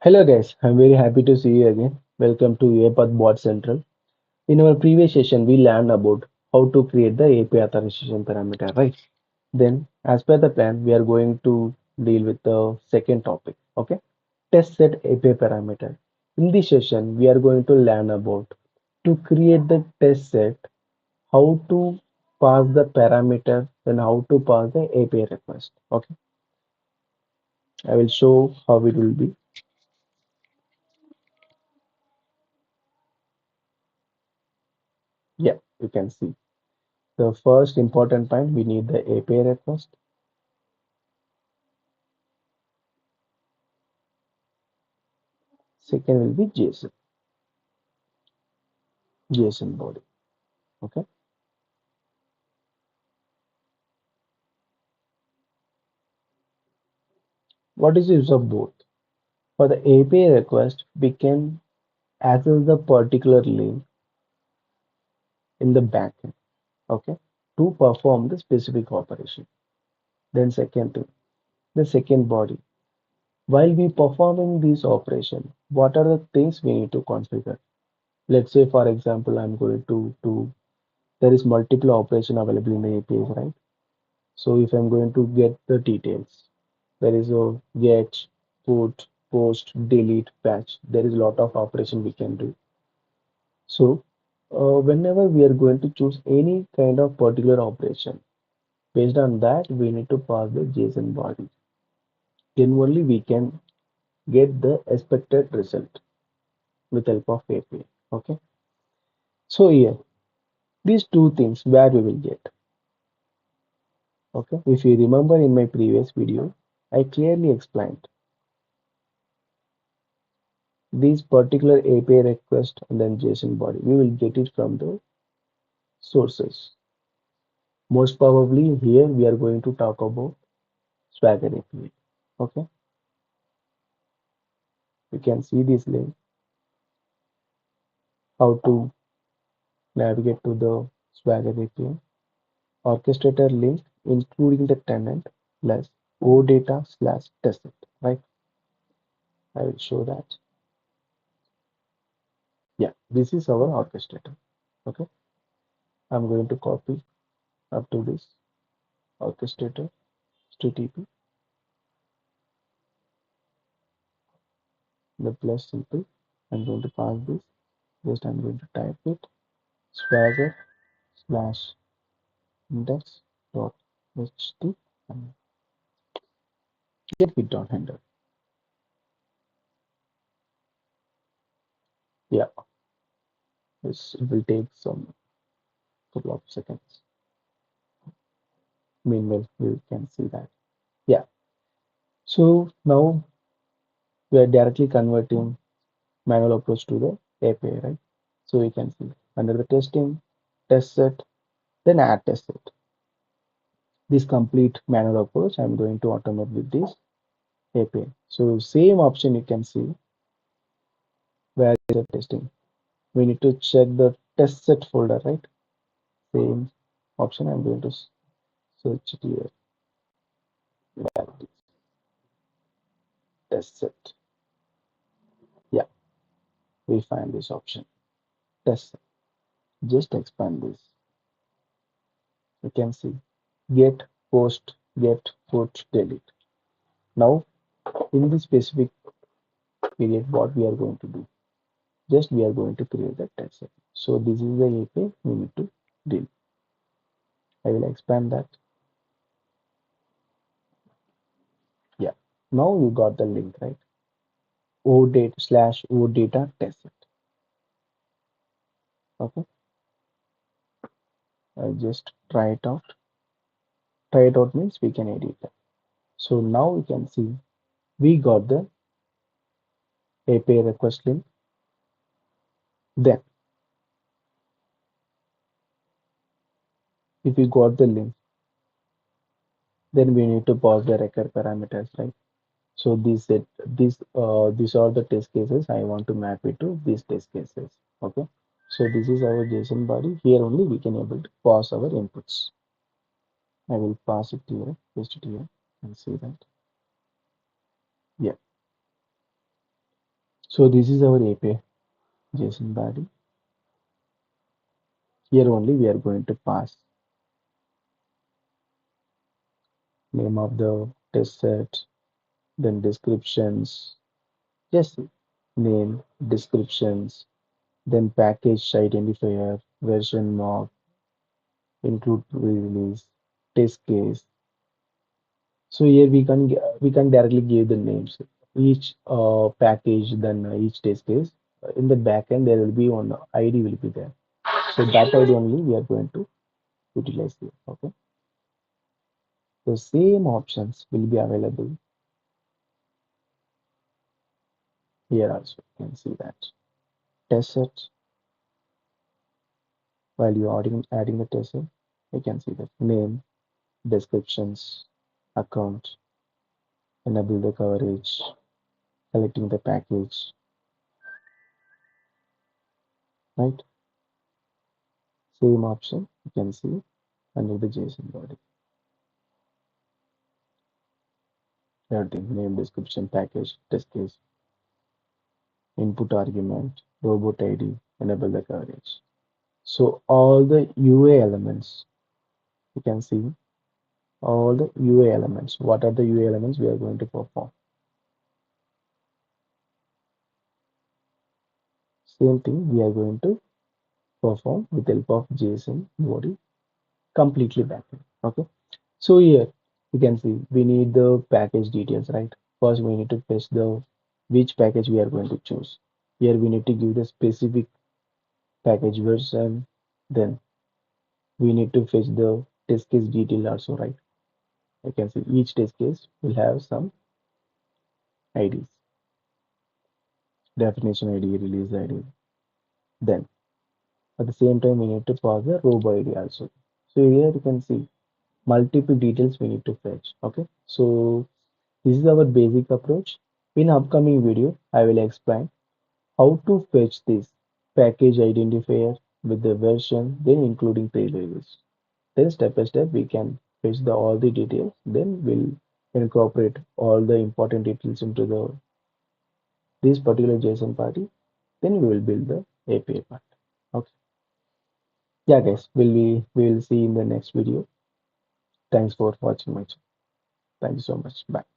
Hello guys, I'm very happy to see you again. Welcome to UiPath Bot Central. In our previous session, we learned about how to create the API authorization parameter, right? Then, as per the plan, we are going to deal with the second topic, okay? Test set API parameter. In this session, we are going to learn about to create the test set, how to pass the parameter, and how to pass the API request. Okay, I will show how it will be. Yeah, you can see. The first important point, we need the API request. Second will be JSON body. Okay. What is the use of both? For the API request, we can access the particular link in the backend. Okay. To perform the specific operation. Then second thing, the second body. While we performing this operation, what are the things we need to configure? Let's say, for example, I'm going to there is multiple operation available in the APIs, right? So if I'm going to get the details, there is a get, put, post, delete, patch. There is a lot of operation we can do. So whenever we are going to choose any kind of particular operation, based on that, we need to pass the JSON body. Then only we can get the expected result with help of API. Okay. So here, these two things where we will get. Okay. If you remember in my previous video, I clearly explained these particular API request and then JSON body. We will get it from the sources. Most probably here we are going to talk about Swagger API. Okay, you can see this link, how to navigate to the Swagger API. Orchestrator link including the tenant plus OData slash testnet. Right, I will show that. Yeah, this is our orchestrator. Okay, I'm going to copy up to this orchestrator HTTP the plus simple. I'm going to pass this. Just I'm going to type it swagger slash index dot ht and get it dot handle. Yeah, this will take some couple of seconds. Meanwhile, you can see that. Yeah. So now we are directly converting manual approach to the API, right? So you can see under the testing, test set, then add test set. This complete manual approach, I'm going to automate with this API. So same option you can see where is the testing. We need to check the test set folder, right? Same option. I'm going to search it here. Where it is. Test set. Yeah, we find this option. Test set. Just expand this. You can see get, post, get, put, delete. Now, in this specific period, what we are going to do? Just we are going to create the test set. So this is the API we need to deal. I will expand that. Yeah. Now you got the link, right? OData slash OData test set. Okay. I just try it out. Try it out means we can edit that. So now we can see we got the API request link. Then if we got the link, then we need to pass the record parameters, right? So these are the test cases. I want to map it to these test cases. Okay. So this is our JSON body. Here only we can able to pass our inputs. I will pass it here, paste it here, and see that. Yeah. So this is our API JSON body. Here only we are going to pass name of the test set, then descriptions, just name, descriptions, then package identifier, version mark, include release, test case. So here we can directly give the names each package, then each test case. In the backend there will be one ID will be there. So that ID only we are going to utilize here. Okay. The same options will be available here also. You can see that test set while you are adding the test set, you can see that name, descriptions, account, enable the coverage, selecting the package, right? Same option you can see under the JSON body. Everything name, description, package, test case, input argument, robot ID, enable the coverage. So all the UA elements you can see all the UA elements. What are the UA elements we are going to perform? Same thing we are going to perform with help of JSON body completely backend. Okay. So here you can see we need the package details, right? First we need to fetch the which package we are going to choose. Here we need to give the specific package version. Then we need to fetch the test case detail also, right? You can see each test case will have some IDs, definition ID, release ID. Then at the same time we need to pass the row ID also. So here you can see multiple details we need to fetch. Okay, so this is our basic approach. In upcoming video I will explain how to fetch this package identifier with the version, then including pre-release. Then step by step we can fetch all the details, then we'll incorporate all the important details into the this particular JSON party, then we will build the API part. Okay. Yeah guys, we will see in the next video. Thanks for watching my channel. Thank you so much. Bye.